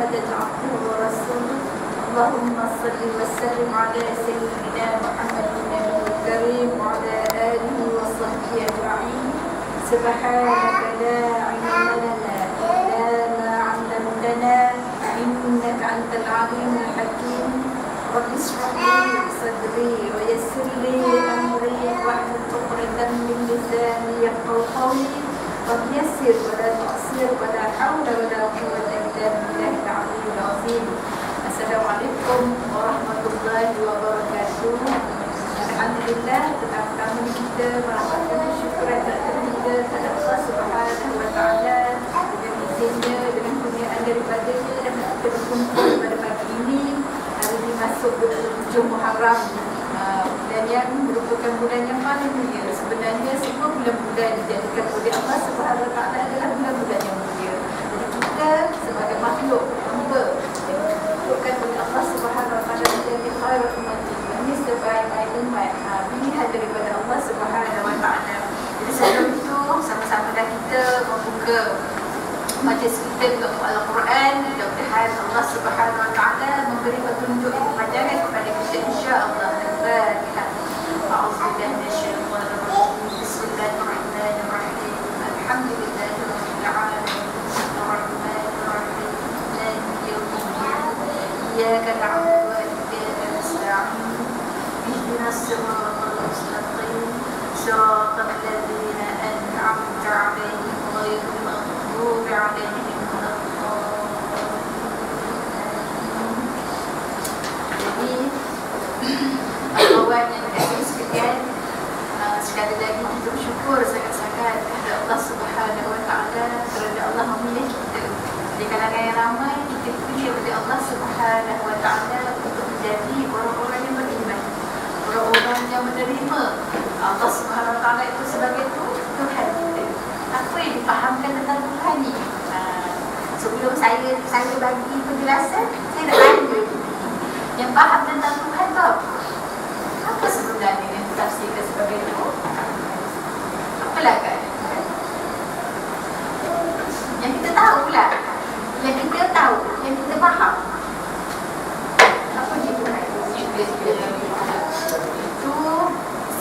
محمدا عبده ورسوله اللهم صل وسلم على سيدنا محمد النبي الكريم وعلى آله وصحبه أجمعين سبحانك لا علم لنا إلا ما علمتنا إنك أنت العليم الحكيم رب اشرح لي صدري ويسر لي أمري واحلل عقدة من لساني يفقهوا قولي رب يسر ولا تعسر ولا حول ولا قوة إلا بالله العلي العظيم. Assalamualaikum warahmatullahi wabarakatuh. Alhamdulillah, pertama-tama kita merapatkan syukur dan terhingga kepada Allah Subhanahu wa taala dengan izinnya, dengan kurniaan daripadanya dan kita berkumpul pada pagi ini. Hari ini masuk 27 Muharram, bulan yang merupakan bulan yang paling mulia. Sebenarnya semua bulan-bulan dijadikan oleh Allah Subhanahu wa taala adalah bulan-bulan yang mulia. Jadi kita sebagai makhluk hamba bukan oleh Allah Subhanahu wa taala menjadi khairul umat, ini sebaik-baik umat, pilihan daripada Allah Subhanahu wa taala. Jadi sebelum itu sama-sama kita membuka majlis kita untuk Al-Quran. Mudah-mudahan Allah Subhanahu wa taala memberi petunjuk yang panjang kepada kita insya-Allah. Al-Fatihah. A'udzubillahi minasyaitonir rajim. Bismillahirrahmanirrahim. Alhamdulillahirabbil alamin. Ar-Rahmanir Rahim. Maliki yaumiddin. إياك نعبد وإياك نستعين اهدنا الصراط المستقيم صراط الذين أنعمت عليهم غير المغضوب عليهم ولا الضالين. Jadi akhwat yang dikasihi sekalian, sekali lagi kita bersyukur sangat-sangat kepada Allah Subhanahu wa taala kerana Allah memilih kita di kalangan yang ramai. Kita puji kepada Allah Subhanahu wa taala untuk menjadi orang-orang yang beriman, orang-orang yang menerima Allah Subhanahu wa taala itu sebagai Tuhan kita. Apa yang difahamkan tentang Tuhan ni? Sebelum saya bagi penjelasan, saya nak tanya yang faham tentang Tuhan tu apa sebenarnya yang ditafsirkan sebagai itu? Apalah kan? Yang kita tahu pula, yang kita tahu, yang kita faham. Apa dia Tuhan? Itu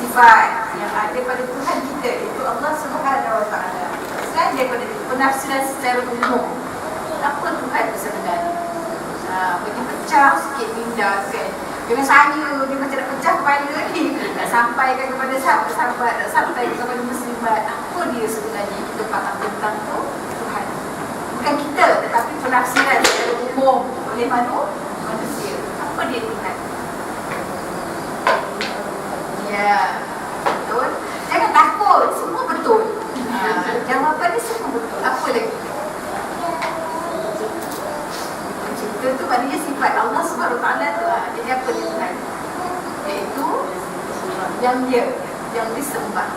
sifat yang ada pada Tuhan kita, itu Allah Subhanahu wa taala. Selain daripada penafsiran secara umum, apa Tuhan itu sebenarnya? Bagi pecah sikit minda kan. Dengan saya, dia macam nak pecah kepala ni. Nak sampaikan kepada sahabat-sahabat, nak sampaikan kepada muslimat. Apa dia sebenarnya kita faham tentang Tuhan? Bukan kita, tetapi penafsiran secara umum oleh manusia. Apa dia Tuhan? Ya, betul. Jangan takut, semua betul. Jawapan dia semua betul. Apa lagi? Itu maknanya sifat Allah SWT tu. Jadi apa dia Tuhan? Iaitu yang disembah.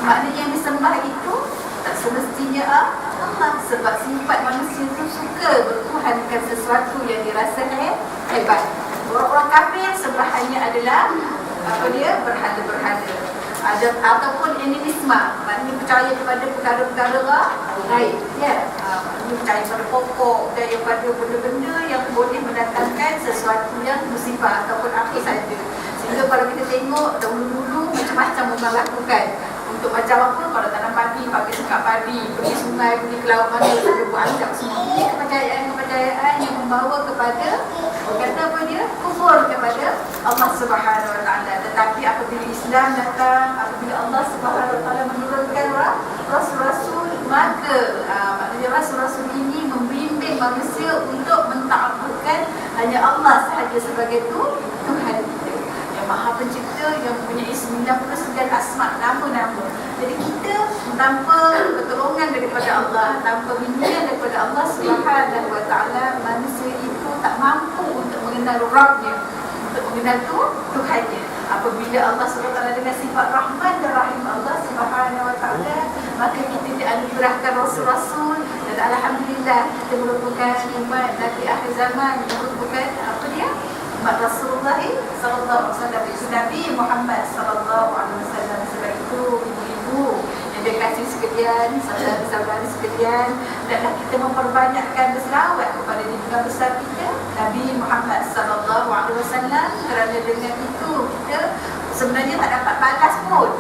Maknanya yang disembah itu tak semestinya Allah. Sebab sifat manusia itu suka bertuhankan sesuatu yang dirasa hebat. Orang-orang kafir sembahannya adalah apa dia? Berhala-berhala. Ataupun animisma, maknanya percaya kepada perkara-perkara lain. Ya, maknanya percaya pada pokok, percaya pada benda-benda yang boleh mendatangkan sesuatu yang musibah ataupun apa saja. Sehingga kalau kita tengok dahulu-dulu macam-macam orang lakukan. Untuk macam apa, kalau tanam padi, pakai sekat padi, pergi sungai, pergi ke laut mana, ada buat anjak semua. Ini kepercayaan-kepercayaan yang membawa kepada, kata apa dia? Kufur kepada Allah Subhanahu wa taala. Tetapi apabila Islam datang, apabila Allah Subhanahu wa taala menurunkan rasul-rasul, maka maknanya rasul-rasul ini membimbing manusia untuk mentakwalkan hanya Allah sahaja sebagai Tuhan kita, yang Maha Pencipta, yang mempunyai 99 asma, nama-nama. Jadi kita tanpa pertolongan daripada Allah, tanpa bimbingan daripada Allah Subhanahu wa taala, manusia itu tak mampu untuk mengenal Rabbnya, untuk mengenal Tuhannya. Apabila Allah SWT dengan sifat Rahman dan Rahim Allah Subhanahu wa taala, maka kita dianugerahkan rasul-rasul. Dan alhamdulillah kita merupakan umat Nabi akhir zaman, merupakan apa dia? Umat Rasulullah sallallahu alaihi wasallam, itu Nabi Muhammad sallallahu alaihi wasallam. Sebab itu ibu-ibu yang dikasihi sekalian, saudara-saudara sekalian, hendaklah kita memperbanyakkan berselawat kepada junjungan besar kita Nabi Muhammad sallallahu alaihi wasallam. Kerana dengan itu kita sebenarnya tak dapat balas pun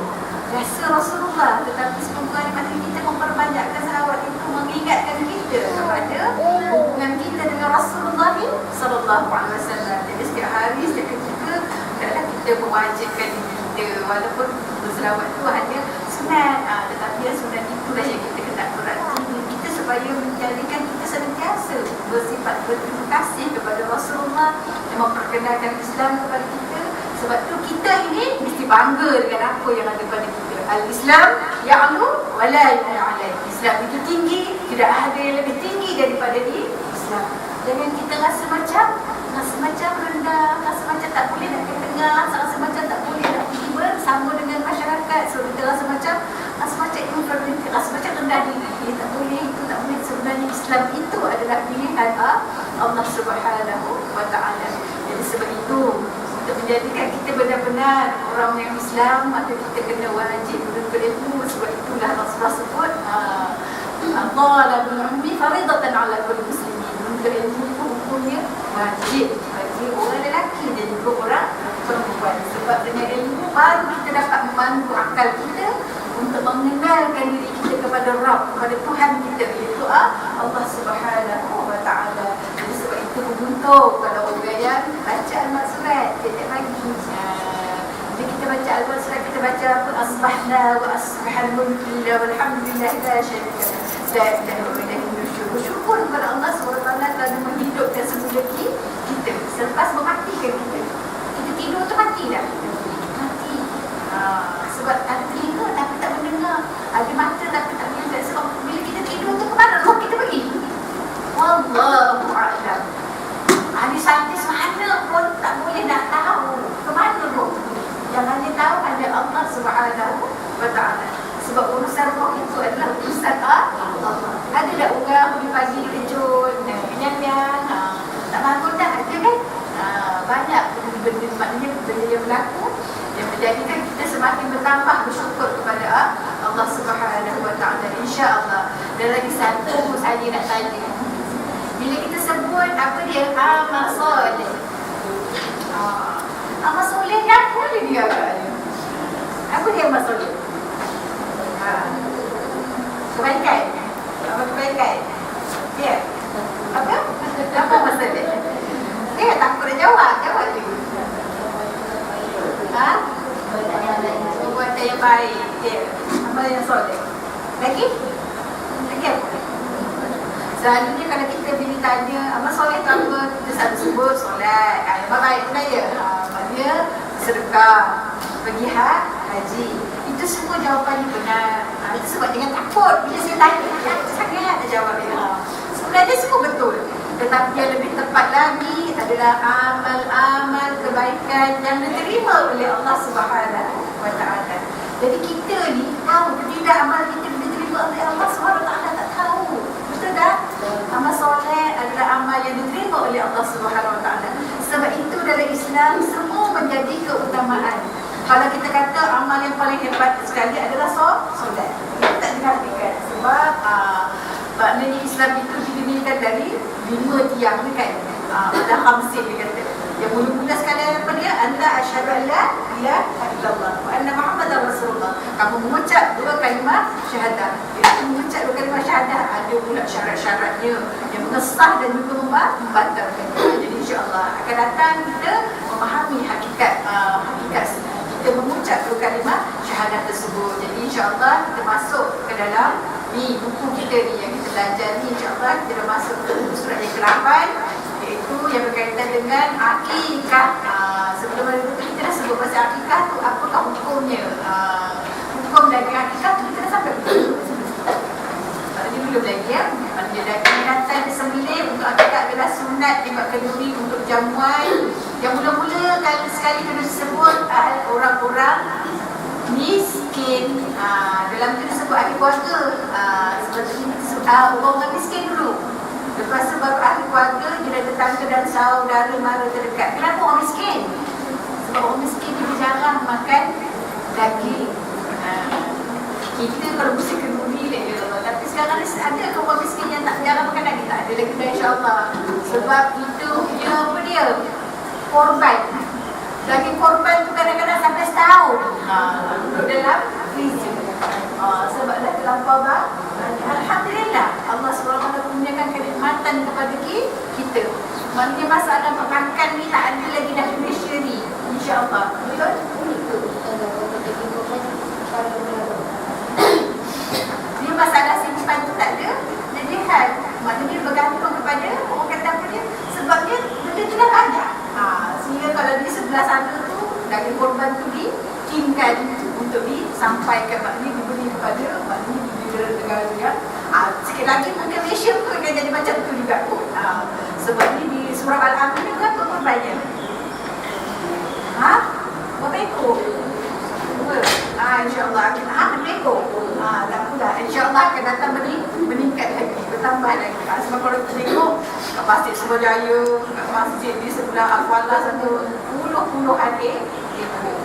rasa Rasulullah, tetapi semoga mari kita memperbanyakkan salawat itu, mengingatkan kita kepada hubungan kita dengan Rasulullah sallallahu alaihi wasallam. Jadi setiap hari, setiap ketika hendaklah kita mewajibkan diri kita, walaupun berselawat itu hanya sunat, tetapi sunat itulah yang kita kena berarti kita supaya menjadikan kita senantiasa bersifat berterima kasih kepada Rasulullah yang memperkenalkan Islam kepada kita. Sebab tu kita ini mesti bangga dengan apa yang ada pada kita. Al-Islam ya'lu wa la yu'alai. Islam itu tinggi, tidak ada yang lebih tinggi daripada Islam. Jangan kita rasa macam rendah, rasa macam tak boleh nak dengar, rasa macam tak boleh nak bersama dengan masyarakat. So kita rasa macam inferiority, rasa macam rendah diri, tak boleh, itu tak boleh. Sebenarnya Islam itu adalah pilihan Allah Subhanahu wa ta'ala. Jadi sebab itu, untuk menjadikan kita benar-benar orang yang Islam, maka kita kena wajib berilmu. Sebab itulah Rasulullah sebut talabul ilmi faridatan ala kulli muslimin. Berilmu itu hukumnya wajib bagi orang lelaki dan juga orang perempuan. Sebab dengan ilmu baru kita dapat memandu akal kita untuk mengenalkan diri kita kepada Rabb, kepada Tuhan kita, iaitu Allah Subhanahu wa ta'ala. Jadi sebab itu beruntung kalau orang yang baca al-Surat tiap pagi. Jadi kita baca al-Surat, kita baca apa? Asbahna wa asbahal mulki walhamdulillah la syarika lahu. Bersyukur kepada Allah SWT kerana menghidupkan semula kita selepas mematikan kita. Kita tidur tu mati dah. Mati. Sebab ada telinga tapi tak mendengar, ada mata tapi tak melihat. Sebab bila kita tidur tu, kemana roh kita pergi? Wallahu a'lam. Ahli saintis mana pun tak boleh nak tahu kemana roh. Yang hanya tahu ada Allah Subhanahu wa ta'ala. Sebab urusan roh itu adalah urusan Allah. Ada tak orang pergi pagi kejut, kenyang-kenyang, tak bangun dah, ada kan? Banyak benda, maknanya benda yang berlaku yang menjadikan kita semakin bertambah bersyukur kepada Allah Subhanahu wa ta'ala, insya-Allah. Dan lagi satu saya nak tanya, bila kita sebut apa dia amal soleh, amal soleh ni apa dia agaknya? Apa dia amal soleh? Kebaikan. Apa kebaikan? Ya. Apa masalah? Takut nak jawab je. Perbuatan yang baik. Ya. Amal yang soleh. Lagi apa? Selalunya kalau kita bila tanya amal soleh tu apa, kita selalu sebut solat. Amal baik pun ya. Maknanya sedekah, pergi haji. Itu semua jawapannya benar. Itu sebab jangan takut bila saya tanya, takut sangat nak jawab dia. Sebenarnya semua betul. Tetapi yang lebih tepat lagi adalah amal-amal kebaikan yang diterima oleh Allah Subhanahu wa ta'ala. Jadi kita ni tahu ke tidak amal kita diterima oleh Allah Subhanahu wa ta'ala? Tak tahu. Betul tak? Amal soleh adalah amal yang diterima oleh Allah Subhanahu wa ta'ala. Sebab itu dalam Islam semua menjadi keutamaan. Kalau kita kata amal yang paling hebat sekali adalah solat, kita tak dinafikan. Sebab maknanya Islam itu didirikan dari 5 tiang ni kan. Ada khamsin dia kata. Yang mula-mula sekali apa dia? Anta asyhadu an la ilaha illallah wa anna Muhammadar Rasulullah. Kamu mengucap 2 kalimah syahadah. Itu mengucap 2 kalimah syahadah ada pula syarat-syaratnya yang mengesah dan juga membatalkan. Jadi insya-Allah akan datang kita memahami hakikat kita mengucap 2 kalimah syahadah tersebut. Jadi insya-Allah kita masuk ke dalam ni buku kita ni yang kita belajar ni, insya-Allah kita dah masuk ke surat yang ke-8, iaitu yang berkaitan dengan akikah. Sebelum itu kita dah sebut pasal akikah tu apakah hukumnya. Hukum dari akikah tu kita dah sampai dulu. Ini belum lagi ya. Dia dah binatang disembelih untuk akikah adalah sunat dibuat kenduri untuk jamuan. Yang mula-mula kali sekali kena disebut orang-orang miskin. Dalam itu disebut ahli keluarga. Seperti ini disebut orang miskin dulu. Lepas tu baru ahli keluarga, jiran tetangga dan saudara mara terdekat. Kenapa orang miskin? Sebab orang miskin dia jarang makan daging. Kita kalau mesti kenduri lah ya Allah. Tapi sekarang ada ke orang miskin yang tak jarang makan daging? Tak ada lagi dah, insya-Allah. So Sebab itu dia apa dia? Korban. Daging korban tu kadang-kadang sampai setahun dalam freezer. Sebab dah terlampau Alhamdulillah Allah SWT kurniakan kenikmatan kepada kita. Maknanya masalah makan ni tak ada lagi dah Malaysia ni, insya-Allah. Betul? Dia masalah simpan tu tak ada. Jadi maknanya bergantung kepada orang kata apa dia, sebab dia benda tu dah banyak. Sehingga kalau di sebelah sana tu daging korban tu dikirimkan untuk disampaikan, maknanya diberi kepada maknanya di negara-negara yang sikit lagi mungkin Malaysia pun akan jadi macam tu juga pun. Sebab ni di surah Al-An'am ni kan korbannya berapa ekor? InsyaAllah akan ekor. Tak pula, InsyaAllah akan datang meningkat lagi, bertambah lagi. Sebab kalau kita tengok kat Masjid Suruhjaya, kat masjid di sebelah Al-Falah satu, puluh-puluhan ekor.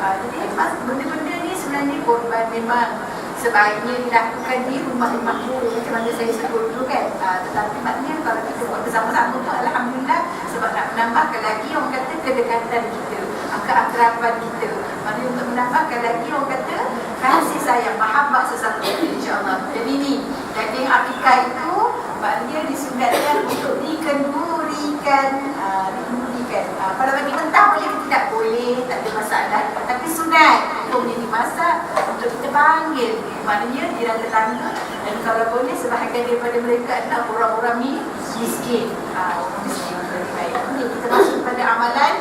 Jadi benda-benda ni sebenarnya korban memang sebaiknya dilakukan di rumah-rumah dulu, macam mana saya sebut dulu kan. Tetapi maknanya kalau kita buat bersama-sama tu Alhamdulillah, sebab nak menambahkan lagi orang kata kedekatan kita, keakraban kita. Maknanya untuk menambahkan lagi orang kata kasih sayang, mahabbah sesama insya-Allah. Jadi ni daging akikah itu maknanya disunatkan untuk dikendurikan. Kalau bagi mentah boleh tidak boleh, tak ada masalah. Tapi sunat hukumnya dimasak untuk kita panggil, maknanya jiran tetangga, dan kalau boleh sebahagian daripada mereka adalah orang-orang miskin. Orang miskin lebih baik. Ini kita masuk pada amalan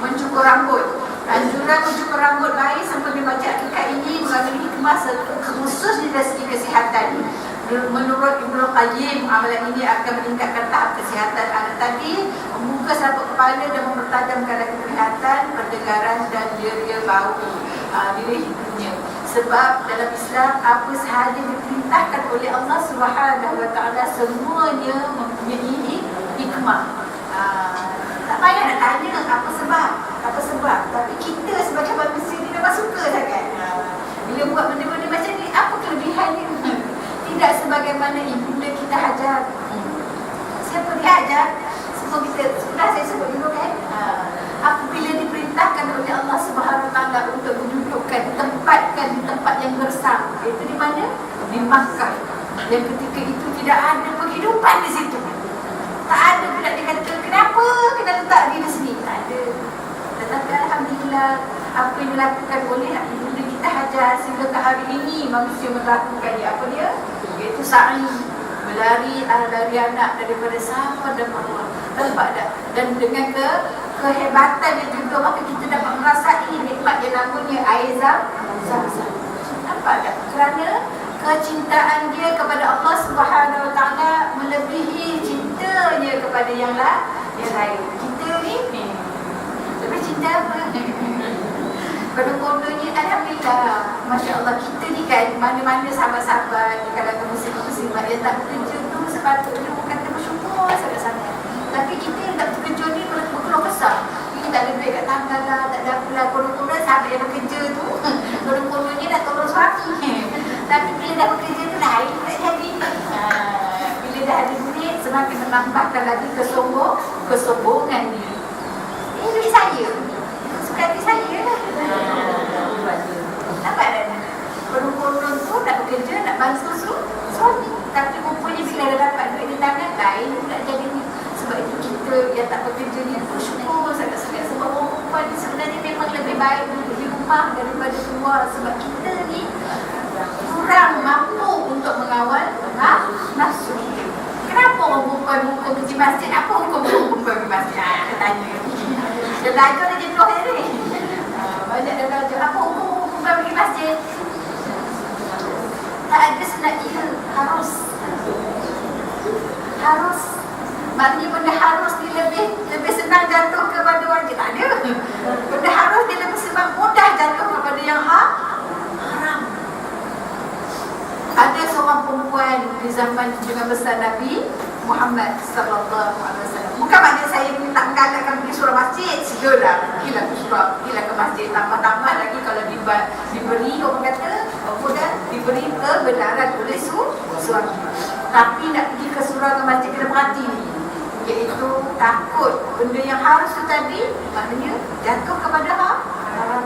mencukur rambut. Anjuran mencukur rambut baik sampai membaca akikah ini mengandungi hikmah khusus di segi kesihatan. Menurut Ibnu Qayyim, amalan ini akan meningkatkan tahap kesihatan anak tadi, membuka sabuk kepala dan mempertajamkan penglihatan, pendengaran dan deria bau, diri hidungnya. Sebab dalam Islam apa sahaja diperintahkan oleh Allah Subhanahu Wa Taala semuanya mempunyai hikmah. Tak payah nak tanya apa sebab, tapi kita sebagai manusia ni memang suka sangat. Bila buat benda-benda macam ni, apa kelebihannya? Tidak sebagaimana ibunda kita hajar. Siapa dia hajar? Semua kita sudah saya sebut dulu kan. Apabila diperintahkan oleh Allah Subhanahu Wa Taala untuk didudukkan, ditempatkan di tempat yang gersang, itu di mana? Di Makkah. Yang ketika itu tidak ada penghidupan di situ. Tak ada pula dia kata kenapa kena letak dia di sini. Tak ada. Tetapi Alhamdulillah apa yang dilakukan oleh ibunda kita hajar sehingga ke hari ini manusia melakukan apa dia? Iaitu sa'i, berlari anak daripada Safa dan Marwah. Nampak tak? Dan dengan kehebatan yang juga maka kita dapat merasai nikmat yang namanya air Zam-Zam. Nampak tak? Kerana kecintaan dia kepada Allah Subhanahu Wa Taala melebihi cintanya kepada yang lain. Kita ni lebih cinta apa? Kodonya Alhamdulillah, Masya Allah, kita ni kan mana-mana sahabat-sahabat di kalangan muslim-muslimat yang tak bekerja tu sepatutnya orang kata bersyukur sangat-sangat. Tapi kita yang tak bekerja ni berkeluh kesah. Kita tak ada duit kat tangan lah, tak ada apalah. Kodonya sahabat yang bekerja tu kodonya nak tolong suami. Tapi bila dah bekerja tu lain tak jadi. Bila dah ada duit semakin menambahkan lagi kesombongan ni. Ini duit saya, suka hati saya lah. Nampak tak? Perempuan tu nak bekerja, nak bantu suami. Tapi rupanya bila dah dapat duit di tangan, lain tak jadi ni. Sebab itu kita yang tak bekerja ni bersyukur sangat-sangat. Sebab orang perempuan ni sebenarnya memang lebih baik di rumah daripada keluar. Sebab kita ni kurang mampu untuk mengawal nafsu. Kenapa orang perempuan hukum pergi masjid? Apa hukum perempuan pergi masjid? Dia tanya. Dia belajar dia jenuh dia ni. Banyak dia belajar. Apa hukum perempuan pergi masjid? Tak ada sunat ia. Harus. Maknanya benda harus dia lebih senang jatuh kepada wajib. Tak ada. Benda harus dia lebih senang mudah jatuh kepada yang haram. Ada seorang perempuan di zaman junjungan besar Nabi Muhammad sallallahu alaihi wasallam. Bukan maknanya saya minta menggalakkan pergi surau masjid, segalah pergilah ke masjid. Tambah-tambah lagi kalau diberi orang kata diberi kebenaran oleh suami. Tapi nak pergi ke surau ke masjid kena berhati ni. iaitu takut benda yang harus tu tadi, maknanya jatuh kepada haram.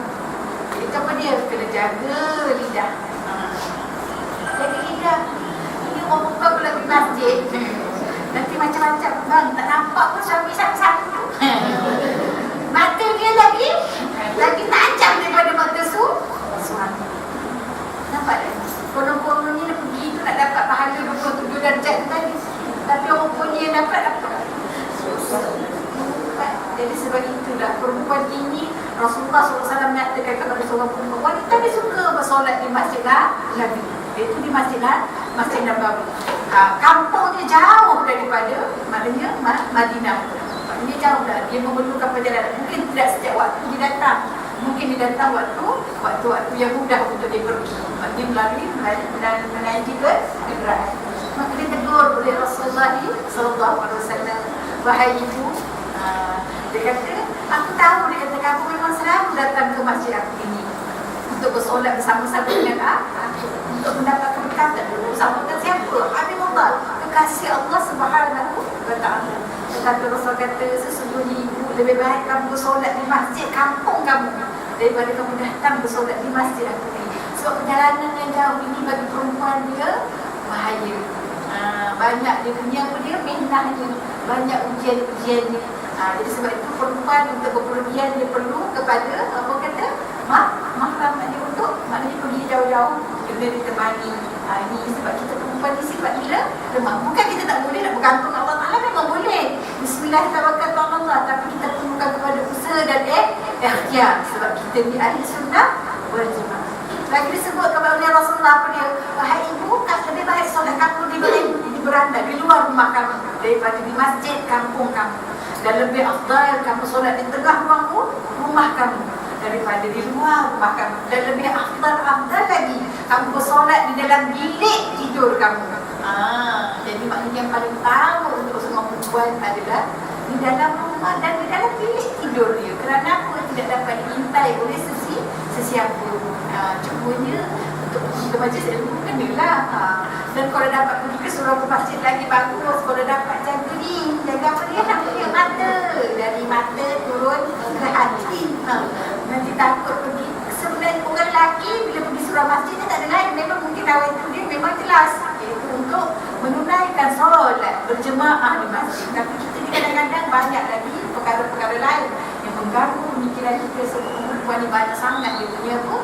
Itu apa dia? Kena jaga lidah. Jaga lidah. Ini orang perempuan kalau pergi masjid, nanti macam-macam. Bang, tak nampak pun suami satu-satu. Mata dia lagi tajam daripada mata suami. Nampak tak? Konon-konon ni nak pergi tu nak dapat pahala 27 darjat tadi. Tapi orang punya dapat. Jadi sebab itulah perempuan ini Rasulullah SAW mengatakan kepada seorang perempuan, wanita dia suka bersolat di Masjid Nabi, iaitu di Masjid Nabawi. Kampung dia jauh daripada, maknanya Madinah. Maknanya jauh dah. Dia memerlukan perjalanan. Mungkin tidak setiap waktu dia datang. Mungkin dia datang waktu yang mudah untuk dia pergi. Dia melalui menaiki kenderaan. Maka dia tegur oleh Rasulullah SAW, wahai ibu, dia kata, aku tahu, dia kata, kamu memang selalu datang ke masjid aku ini untuk bersolat bersama-sama dengan aku, untuk mendapat keberkatan. Bersama dengan siapa? Habibullah, kekasih Allah Subhanahu wa Ta'ala. Kata Rasul kata, sesungguhnya ibu lebih baik kamu bersolat di masjid kampung kamu daripada kamu datang bersolat di masjid aku ini. Sebab perjalanan yang jauh ini bagi perempuan dia bahaya. Banyak dia punya mihnahnya, banyak ujian-ujiannya. Jadi sebab itu perempuan untuk berpergian dia perlu kepada mahram dia untuk maknanya pergi jauh-jauh kena ditemani. Ini sebab kita perempuan ni sifat kita lemah. Bukan kita tak boleh nak bergantung Allah Ta'ala, memang boleh. Bismillahirrahmanirrahim. Tapi kita perlukan kepada usaha dan ikhtiar. Sebab kita ni ahli sunnah wal jamaah. Lagi disebut kepada Rasulullah apa dia? Wahai ibu, lebih baik solat kamu di beranda, di luar rumah kamu daripada di masjid kampung kamu. Dan lebih afdal kamu solat di tengah rumah kamu daripada di luar rumah kamu. Dan lebih afdal lagi kamu bersolat di dalam bilik tidur kamu. Jadi maknanya yang paling tahu untuk semua perempuan adalah di dalam rumah dan di dalam bilik tidur dia. Kerana apa? Tidak dapat diintai oleh sesiapa. Cumanya untuk pergi ke majlis ilmu kenalah. Dan kalau dapat pergi ke surau ke masjid lagi bagus. Kalau dapat jaga ni, jaga apa dia? Nak pergi mata, dari mata turun ke hati. Nanti takut pergi. Sebenarnya orang lelaki bila pergi surau masjid dia tak ada lain. Memang mungkin awal itu dia memang jelas, iaitu untuk menunaikan solat berjemaah di masjid. Tapi kita ni kadang-kadang banyak lagi perkara-perkara lain yang mengganggu pemikiran kita. Sebab perempuan ni banyak sangat dia punya apa?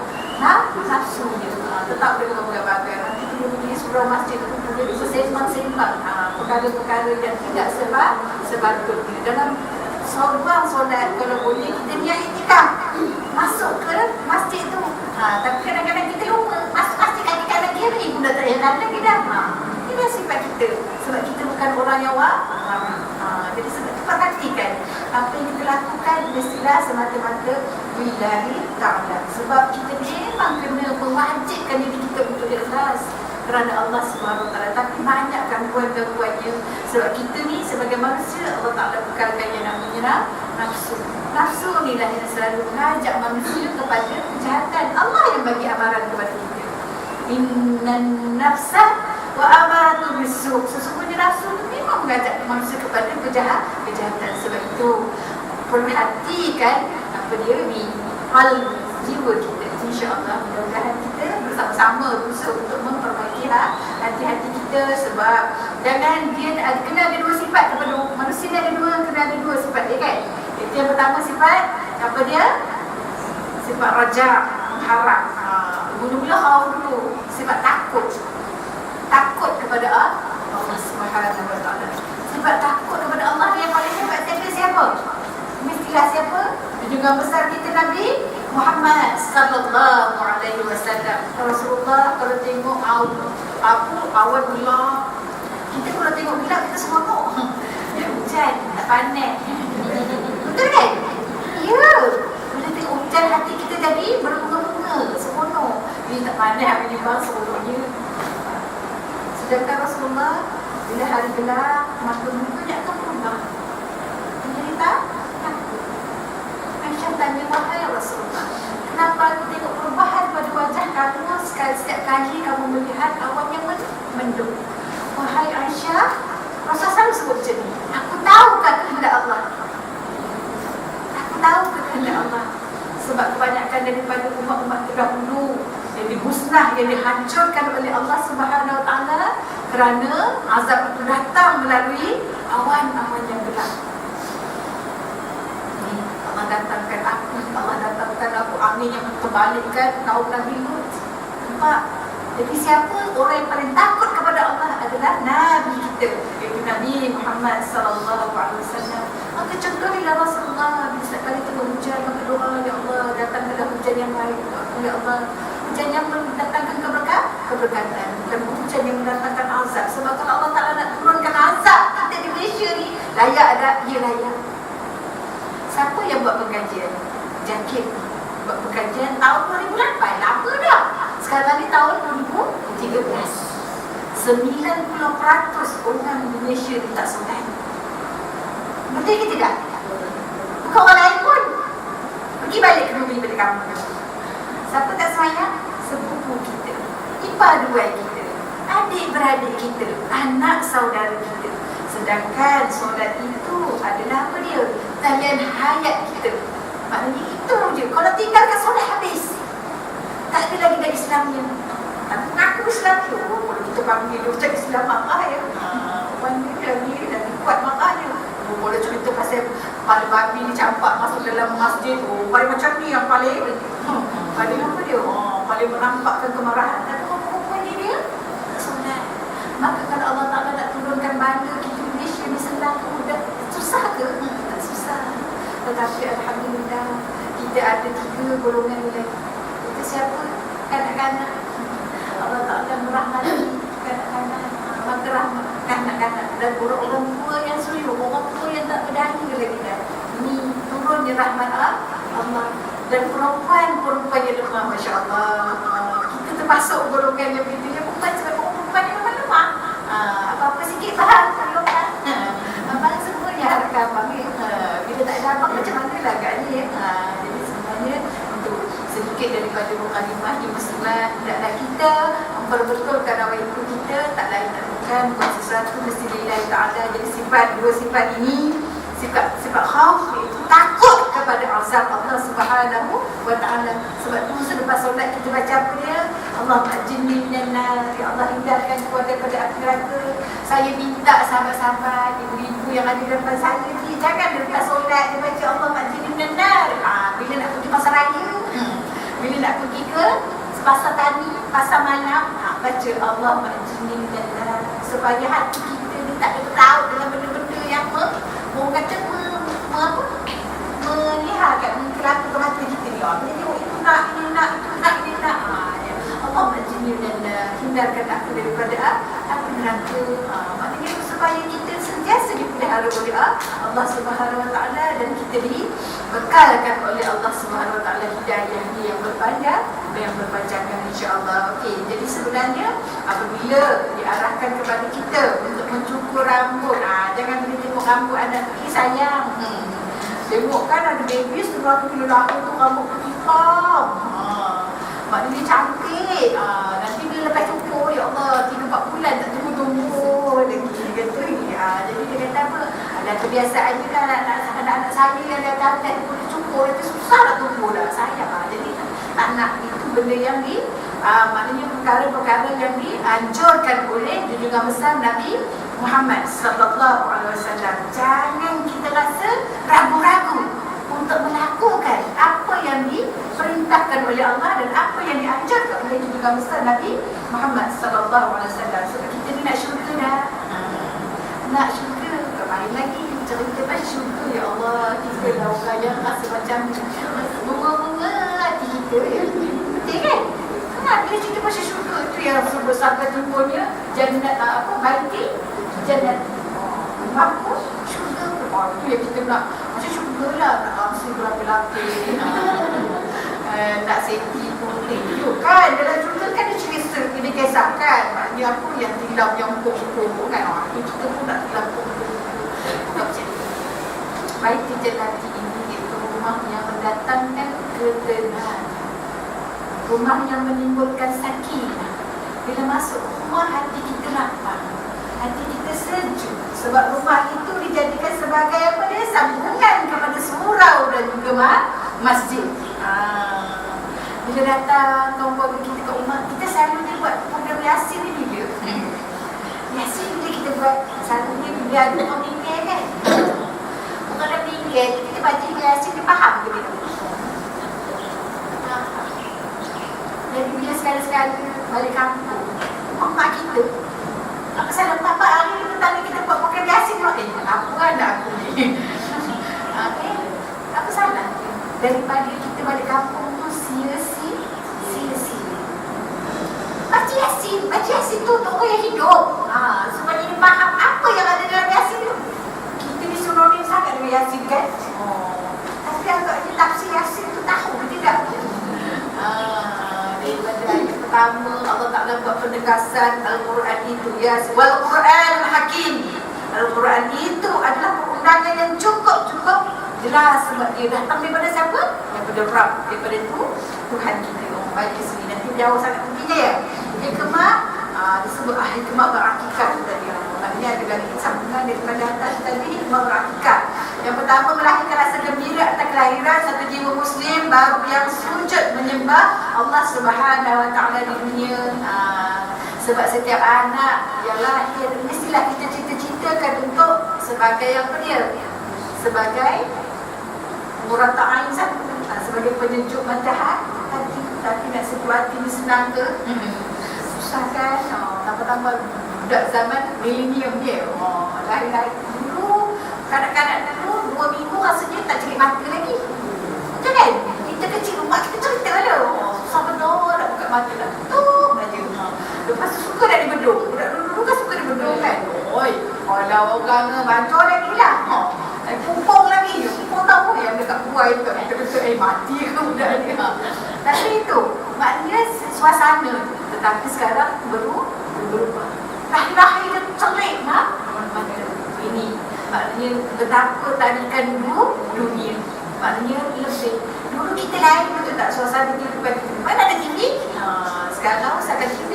Nafsu dia. Tetap dia berbagai-bagai. Nanti dia pergi surau masjid tu dia bersembang-sembang perkara-perkara yang tidak sepatutnya. Dalam seorang solat kalau boleh kita niat iktikaf masuk ke masjid tu. Tapi kadang-kadang kita lupa masuk masjid kanan kiri pun dah tak jalan lagi dah. Ini sifat kita. Sebab kita bukan orang yang jadi sebab kita perhatikan apa yang kita lakukan mestilah semata-mata lillahi ta'ala. Sebab kita memang kena mewajibkan diri kita untuk ikhlas kerana Allah Subhanahu Wa Taala. Tapi banyak gangguan-gangguannya. Sebab kita ni sebagai manusia, Allah Ta'ala bekalkan yang namanya nafsu. Nafsu ni lah yang selalu mengajak manusia kepada kejahatan. Allah yang bagi amaran kepada kita. Innan nafsa wa amaratu bisu. Sesungguhnya nafsu tu memang mengajak manusia kepada kejahatan. Sebab itu perhatikan apa dia ni hal jiwa kita. InsyaAllah mudah-mudahan kita bersama-sama berusaha untuk memperbaiki hati-hati kita. Sebab jangan dia kena ada dua sifat kepada manusia ni, kena ada dua sifat dia kan. Itu yang pertama sifat apa dia? Sifat raja, harap. Mula-mula khauf dulu. Sifat takut kepada Allah Subhanahu Wa Taala. Sifat takut kepada Allah yang paling hebat siapa? Mestilah siapa? Junjungan besar kita Nabi Muhammad sallallahu alaihi wasallam. Rasulullah kalau tengok awan gelap, kita kalau tengok gelap kita seronok. Hujan, tak panas. Betul kan? Ya. Bila tengok hujan hati kita jadi berbunga-bunga, seronok. Dia tak panas hari ni bang, seronoknya. Sedangkan Rasulullah bila hari gelap, maka mukanya akan berubah. Menderita takut. Aisyah tanya, wahai Rasulullah, kenapa aku tengok perubahan pada wajah kamu setiap kali kamu melihat awan yang mendung? Wahai Aisyah, Rasulullah selalu sebut macam ni. Aku tahu terdahulu yang dimusnah, yang dihancurkan oleh Allah Subhanahu Wa Taala kerana azab itu datang melalui awan-awan yang gelap. Allah datangkan aku, Allah datangkan aku, angin yang terbalikkan kaum Nabi Lut. Nampak? Jadi siapa orang yang paling takut kepada Allah adalah Nabi kita, iaitu Nabi Muhammad sallallahu alaihi wasallam. Maka contohnya Rasulullah bila setiap kali turun hujan, maka doa, ya Allah datangkanlah hujan yang baik, ya Allah, hujan yang mendatangkan keberkatan, bukan hujan yang mendatangkan azab. Sebab kalau Allah Ta'ala nak turunkan azab kita di Malaysia ni, layak ada? Ya layak. Siapa yang buat pengajian? Jakit buat pengajian tahun 2008. Lama dah. Sekarang ni tahun 2013. 90% orang di Malaysia ni tak solat. Betul ke tidak? Bukan orang lain pun. Pergi balik ke rumah pada kamu. Siapa tak semayang? Sepupu kita, ipar dua kita, adik-beradik kita, anak saudara kita. Sedangkan solat itu adalah apa dia? Talian hayat kita. Maknanya itu je. Kalau tinggalkan solat habis, tak ada lagi dah Islamnya. Tak mengaku Islam tu. Kalau kita panggil dia macam Islam marah ya. Orang ni lagi kuat marahnya. Boleh cerita pasal kepala babi ni campak masuk dalam masjid. Paling macam ni yang paling paling apa dia? Paling menampakkan kemarahan. Tapi apa ni dia? Solat. Maka kalau Allah Ta'ala nak turunkan bala kita Malaysia ni senang ke mudah? Susah ke? Tak susah. Tetapi Alhamdulillah kita ada 3 golongan ni lagi. Itu siapa? Kanak-kanak. Allah Ta'ala merahmati kanak-kanak. Maka rahmat kanak-kanak dan orang tua yang suyuk, orang tua yang tak berdaya lagi dah. Ini turunnya rahmat Allah. Dan perempuan yang lemah, Masya Allah. Kita termasuk golongan yang begitu. Yang perempuan sebab perempuan yang memang lemah. Apa-apa sikit faham. Abang semuanya harapkan abang ni. Bila tak ada abang macam mana lah agaknya. Jadi sebenarnya untuk sedikit daripada mukadimah di Muslimat, hendaklah kita memperbetulkan awal ibu kita, tak lain tak bukan buat sesuatu mesti lillahi ta'ala. Jadi dua sifat ini, sifat khauf, iaitu takut kepada azab Allah Subhanahu Wa Ta'ala. Sebab tu selepas solat kita baca apa dia? Allahumma ajirni minan nar, ya Allah hindarkan aku daripada api neraka. Saya minta sahabat-sahabat, ibu-ibu yang ada di depan saya ni, jangan lepas solat dia baca Allahumma ajirni minan nar. Bila nak pergi pasar raya, bila nak pergi ke pasar tani, pasar malam, baca Allahumma ajirni minan nar, supaya hati kita ni tak ada tahu dengan benda-benda yang orang kata melihatkan, mengkelapa ke mata kita ni. Bila tengok itu nak, ini nak, itu nak, ini nak. Allahumma ajirni minan nar, hindarkan aku daripada api neraka. Maknanya supaya kita sentiasa dipelihara oleh Allah Subhanahu Wa Ta'ala dan kita dibekalkan oleh Allah Subhanahu Wa Ta'ala hidayah yang berpanjangan insya-Allah. Okey, jadi sebenarnya apabila diarahkan kepada kita untuk mencukur rambut, jangan bila tengok rambut anak ni sayang. Tengok kan ada baby setelah tu rambut tu rambut hitam. Maknanya cantik. Nanti bila lepas cukur, ya Allah, 3-4 bulan tak tumbuh lagi. Dia kata ni. Jadi dia kata apa? Ada kebiasaan juga anak-anak saya yang dia kata boleh cukur, itu susah nak tumbuh dah. Sayang. Jadi tak nak itu benda yang maknanya perkara-perkara yang dianjurkan oleh junjungan besar Nabi Muhammad sallallahu alaihi wasallam. Jangan kita rasa ragu-ragu untuk melakukan apa yang diperintahkan oleh Allah dan apa yang dianjurkan oleh junjungan besar Nabi Muhammad sallallahu alaihi wasallam. Sebab kita ni nak syurga dah. Nak syurga, kemarin lagi cerita pasal syurga, ya Allah, kita dah orang yang rasa macam bunga-bunga hati kita. Betul kan? Bila cerita pasal syurga tu yang Rasulullah sampai tubuhnya jannat baiti jannat. Aku syurga tu yang kita nak macam syurga lah, nak langsung berlapis-lapis, nak safety boleh tu kan. Dalam syurga kan dia cerita, dia kisahkan maknanya apa yang tilam yang pokok-pokok kan. Kita pun nak tilam pokok-pokok macam ni. Baiti jannat ini iaitu rumah yang mendatangkan ketenangan, rumah yang menimbulkan sakinah. Bila masuk rumah, hati kita lapang, hati kita sejuk. Sebab rumah itu dijadikan sebagai apa dia? Sambungan kepada surau dan juga masjid. Bila bila datang kawan keluarga kita kat rumah, kita selalunya buat program Yasin ni bila. Yasin bila kita buat, selalunya bila ada orang meninggal kan. Orang dah meninggal, kita baca Yasin, dia faham ke dia? Jadi bila sekali-sekali balik kampung, mak kita, apa salah bapak hari ni petang kita buat program Yasin mak apa anak aku ni? Apa salah? Daripada kita balik kampung tu sia-sia. Baca Yasin tu untuk orang yang hidup. Supaya dia faham apa yang ada dalam Yasin tu. Kita disuruh ni sangat dengan Yasin kan? Tapi agaknya tafsir Yasin tu tahu ke tidak? Daripada ayat pertama Allah Ta'ala buat penegasan Al-Quran itu wal Quran Hakim. Al-Quran itu adalah perundangan yang cukup jelas sebab dia datang daripada siapa? Daripada Rabb, daripada Tuhan kita. Baca sini nanti jauh sangat pentingnya ya. Hikmah disebut hikmah berakikat tadi. Maknanya ada lagi sambungan daripada atas tadi, hikmah berakikat. Yang pertama, melahirkan rasa gembira atas kelahiran satu jiwa Muslim baru yang sujud menyembah Allah Subhanahu Wa Taala di dunia. Sebab setiap anak yang lahir mestilah kita cita-citakan untuk sebagai apa dia? Sebagai murata'ain satu, sebagai penyejuk mata hati. Tapi nak sejuk hati ni senang ke? Susah kan? Tambah-tambah budak zaman milenium dia. Lahir-lahir dulu, kanak-kanak dulu 2 minggu rasanya tak celik mata lagi. Betul kan? Kita kecil rumah kita cerita lah. Susah betul nak buka mata dah tutup aja. Lepas tu suka nak dibedung. Budak dulu kan suka dibedung kan? Kalau orang baca lagi lah. Pumpung lagi. Pumpung tahu yang dekat buai tu. Betul-betul mati ke budak ni. Tapi itu maknanya suasana. Tetapi sekarang berubah. Lahir-lahir dia celik ini maknanya betapa tarikan dunia. Maknanya lebih. Dulu kita lain betul tak suasana kehidupan kita. Mana ada TV? Sekarang ada TV.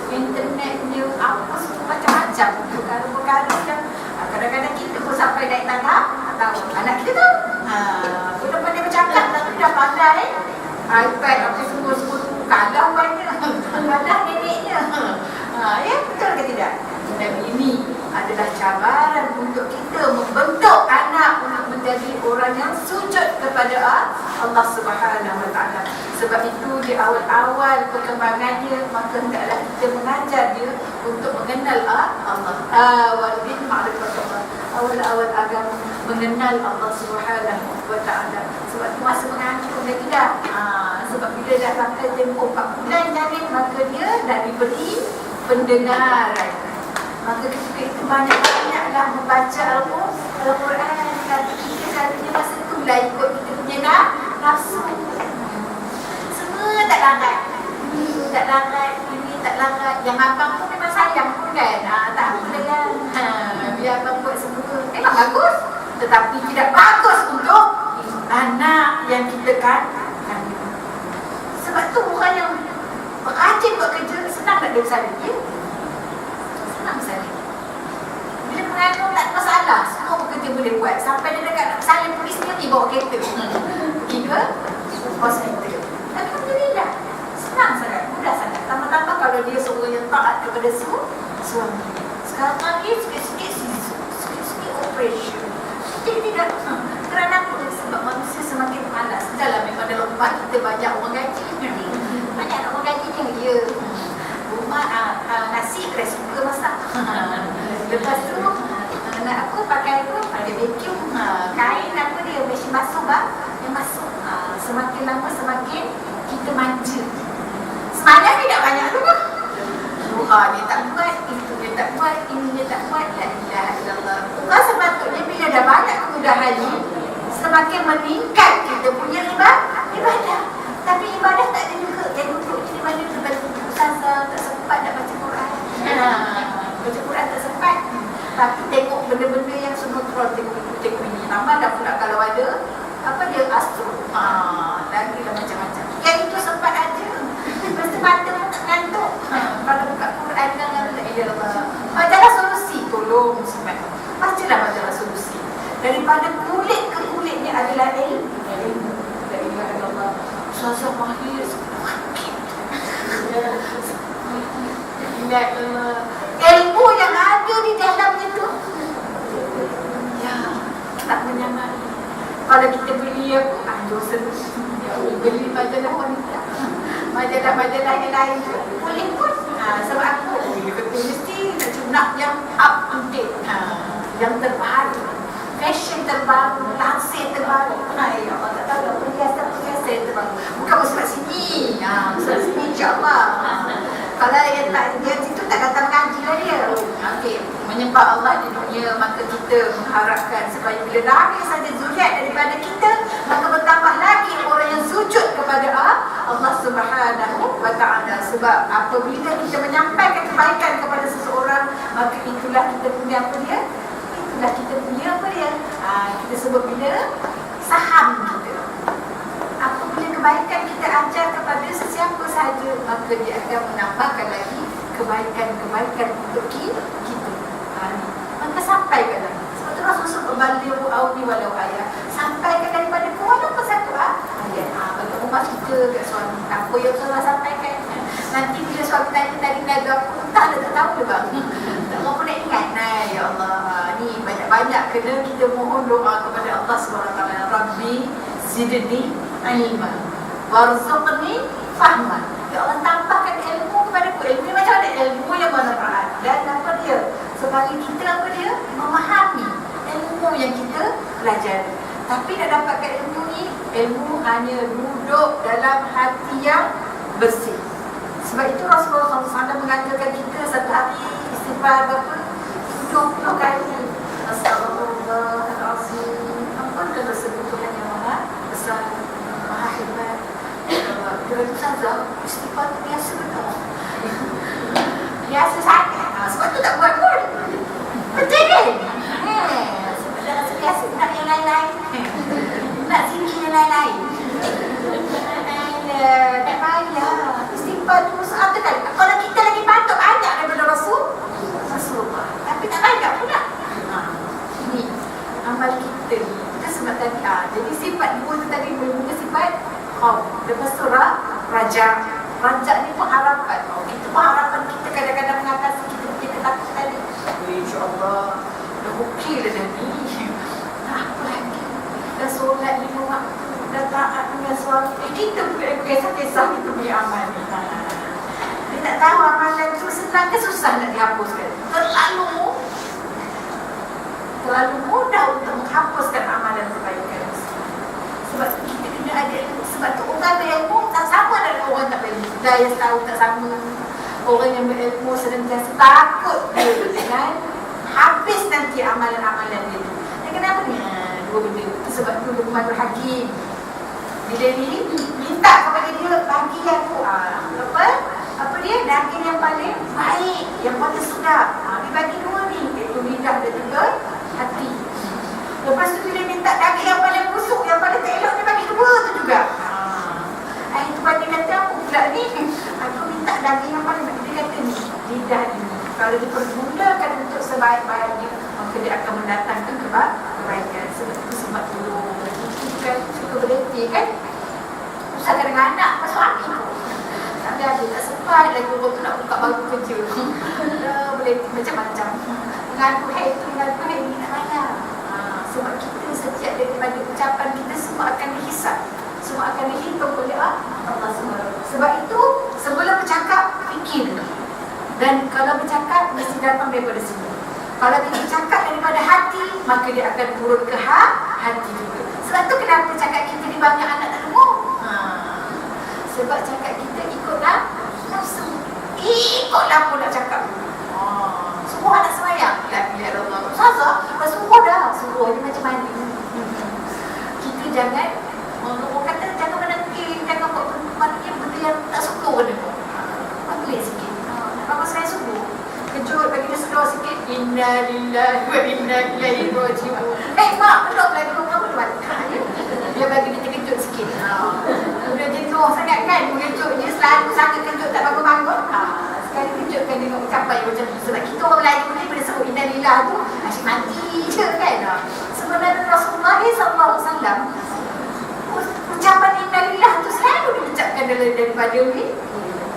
Internet dia apa semua macam-macam. Perkara-perkara yang kadang-kadang kita pun sampai naik tangga tahu. Anak kita tahu. Kita pandai bercakap tapi dah pandai iPad apa semua kalah banyak. Kalah neneknya. Ya betul ke tidak? Dan ini adalah cabaran untuk kita membentuk anak untuk menjadi orang yang sujud kepada Allah Subhanahu Wa Taala. Sebab itu di awal-awal perkembangannya maka hendaklah kita mengajar dia untuk mengenal Allah. Awal-awal ma'rifatullah. Awal-awal agama mengenal Allah Subhanahu Wa Taala. Sebab itu masa mengandung dia tidak. Sebab bila dah sampai tempoh 4 bulan janin maka dia dah diberi pendengaran. Maka ketika itu banyak-banyaklah membaca Al-Quran. Kata kita selalunya masa itu lah ikut kita punya nafsu. Semua tak langgar. Ini tak langgar, ini tak langgar. Yang abang pun memang sayang pun kan. Tak apa kan. Biar abang buat semua. Memang bagus. Tetapi tidak bagus untuk anak yang kita kandung. Sebab tu orang yang rajin buat kerja senang tak ada bersalin. Senang bersalin. Bila mengandung tak ada masalah, semua pekerja boleh buat. Sampai dia dekat nak bersalin, polis ni bawa kereta pergi ke hospital. Alhamdulillah, senang sangat, mudah sangat. Tambah-tambah kalau dia seorang yang taat kepada suami. Sekarang ni sikit-sikit operation. Jadi tidak kerana apa? Sebab manusia semakin malas. Sudahlah memang dalam rumah kita banyak orang gaji. Banyak orang gaji dia. Rumah nasi kena suka masak. Lepas tu anak aku pakai vacuum. Kain apa dia, mesin basuh dia masuk. Semakin lama semakin kita manja. Semangat tidak banyak tu lah. Dia tak buat, itu dia tak buat, ini dia tak buat. La ilaha illallah. Bukan sepatutnya bila dah banyak kemudahan ni semakin meningkat kita punya ibadah. Tapi ibadah tak ada juga. Yang duduk je di mana tu ustazah tak sempat nak baca Quran. Baca Quran tak sempat. Tapi tengok benda-benda yang sinetron, tengok ini. Tambah dah pula kalau ada apa dia astro. Lagi lah macam-macam. Yang itu sempat aja. Mesti mata pun tak ngantuk. Kalau buka Quran dengan bacalah solusi. Tolong sempat. Bacalah majalah solusi. Daripada kulit ke kulitnya adalah ilmu. La ilaha illallah. Ustazah mahir ingat ilmu yang ada di dalamnya tu ya tak menyamai. Kalau kita beli apa dosa beli majalah wanita, majalah yang lain boleh pun sebab aku mesti nak yang up to date, yang terbaru, fashion terbaru, lansir terbaru. Ya Allah, tak tahu apa biasa terbaru. Bukan sebab sini, sebab sini insyaAllah. Kalau yang situ tak datang mengaji lah dia. Okey, menyembah Allah di dunia, maka kita mengharapkan supaya bila lahir saja zuriat daripada kita, maka bertambah lagi orang yang sujud kepada Allah Subhanahu wa ta'ala. Sebab apabila kita menyampaikan kebaikan kepada seseorang, maka itulah kita punya apa dia? Itulah kita punya apa dia? Kita sebut bila saham kita. Apabila kebaikan kita ajar kepada sesiapa sahaja, maka dia akan menambahkan lagi kebaikan-kebaikan untuk kita. Maka sampaikanlah. Sebab tu Rasul berbalighu auni walau ayat. Sampaikan daripada ku walaupun satu ayat. Bagi rumah kita kat suami, apa yang Rasulullah sampaikan. Nanti bila suami tadi naga aku, tak tahu ke bang. Tak mahu nak ingat. Ya Allah, ni banyak-banyak kena kita mohon doa kepada Allah SWT. Rabbi zidni ilma warzuqni fahman. Ya Allah, tambahkan ilmu kepada aku. Ilmu macam mana? Ilmu yang bermanfaat. Dan apa dia? Sebagai kita apa dia? Memahami ilmu yang kita pelajari. Tapi nak dapatkan ilmu ni, ilmu hanya duduk dalam hati yang bersih. Sebab itu Rasulullah SAW mengajarkan kita satu hari istighfar berapa? 70 kali. Astagfirullahalazim. Ampunkan dosa Tuhan yang maha besar, maha hebat. Dia kata, Ustazah, istighfar tu biasa betul. Biasa sangat. Sebab tu tak buat pun. Betul kan? Sebab dah rasa biasa nak yang lain-lain. Nak zikir yang lain-lain. Tak payah. Istighfar tu ada kan? Kalau kita lagi patut banyak daripada Rasulullah. Tapi tak banyak pula. Ini amal kita ni. Kita sebab tadi jadi sifat dua tu tadi mula sifat khauf. Lepas tu raja. Raja ni pengharapan. Itu pengharapan kita kadang-kadang mengatasi kita takut tadi. InsyaAllah dah okey dah ni. Apa lagi? Dah solat 5 waktu. Dah taat dengan suami. Kita pula kisah-kisah kita punya amal ni. Dia tak tahu amalan tu senang ke susah nak dihapuskan. Terlalu mudah untuk menghapuskan amalan kebaikan. Sebab kita kena ada ilmu. Sebab tu orang berilmu tak sama dengan orang tak berilmu. Daya tahu tak sama. Orang yang berilmu senantiasa takut dia dengan habis nanti amalan-amalan dia. Dan kenapa ni? Dua benda. Sebab tu Luqmanul Hakim bila ni minta kepada dia, bagi aku apa dia? Daging yang paling baik, yang paling sedap. Dia bagi dua ni, iaitu lidah dan juga hati. Lepas tu bila minta daging yang paling busuk, yang paling tak elok, dia bagi dua tu juga. Itu bagi kata aku pula ni, aku minta daging yang paling baik. Dia kata ni, lidah ni kalau dipergunakan untuk sebaik-baiknya, maka dia akan mendatangkan kebaikan. Sebab tu kan suka berhenti kan, usahakan dengan anak apa suami tapi ada tak sempat lagi orang tu nak buka baru kerja. Boleh macam-macam mengaku hai tu, mengaku hai ni tak payah. Sebab kita setiap daripada ucapan kita semua akan dihisap, semua akan dihitung oleh Allah SWT. Sebab itu sebelum bercakap fikir, dan kalau bercakap mesti datang daripada sini. Kalau kita bercakap daripada hati, maka dia akan turun ke hati juga. Sebab tu kenapa cakap kita ni banyak anak tak dengar? Sebab cakap kita ikutlah nafsu. Ikutlah pun nak cakap. Suruh anak semayang. Ya Allah. Ustazah, suruh dah. Suruh dia macam mana? Kita jangan, orang kata jangan menengking, jangan buat benda yang tak suka benda. Ambil sikit. Apa saya suruh? Kejut bagi dia sedar sikit. Inna lillahi wa inna ilaihi raji'un. Mak, belum lagi kamu buat. Dia bagi dia terkejut sikit. Udah jenuh sangat kan mengejut dia, selalu sangat kejut tak bangun-bangun. Sekali kejutkan dengan ucapan yang macam tu. Sebab kita orang Melayu ni bila sebut inna lillahi tu asyik mati je kan. Sebenarnya Rasulullah SAW ucapan inna lillahi tu selalu daripada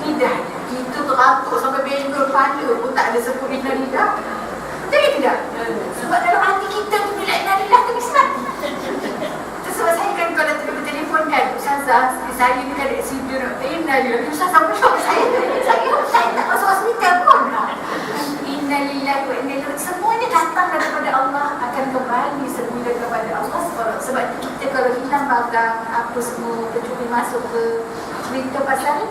lidah. Itu teratuk sampai bengkel kepala pun tak ada sebut inna lidah. Betul tidak? Sebab dalam hati kita tu bila inna lidah tu mesti mati. Sebab saya kan kalau telefon kan, Ustazah, saya ni kan aksidu nak inna lidah. Ustazah pun syok saya tak masuk hospital pun. Inna lillahi wa inna ilaihi. Semuanya datang daripada Allah, akan kembali semula kepada Allah. Sebab kita kalau hilang barang apa semua, pencuri masuk ke cerita pasal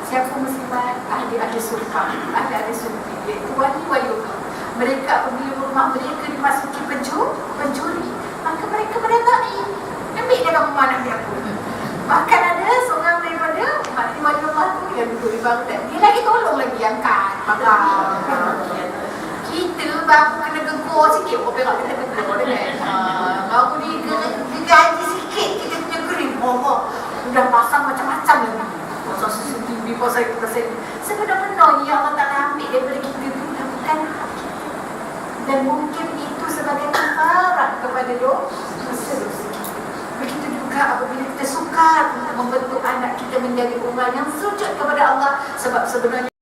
siapa muslimat, ahli surga, ahli surga, iaitu wali-wali Allah. Mereka apabila rumah mereka dimasuki pencuri, maka mereka mendatangi, ambil dalam rumah Nabi aku. Bahkan ada seorang daripada wali Allah tu yang duduk di Baghdad, dia lagi tolong lagi angkat barang. Kita baru kena gegor sikit, orang perak kena gegor kan. Baru digaji sikit, kita punya kering. Dah pasang macam-macam lagi. Pasal CCTV, pasal itu, pasal ini. Sebenar-benarnya Allah Ta'ala ambil daripada kita tu, dah bukan hak kita. Dan mungkin itu sebagai kafarat kepada dosa-dosa kita. Begitu juga apabila kita sukar untuk membentuk anak kita menjadi orang yang sujud kepada Allah. Sebab sebenarnya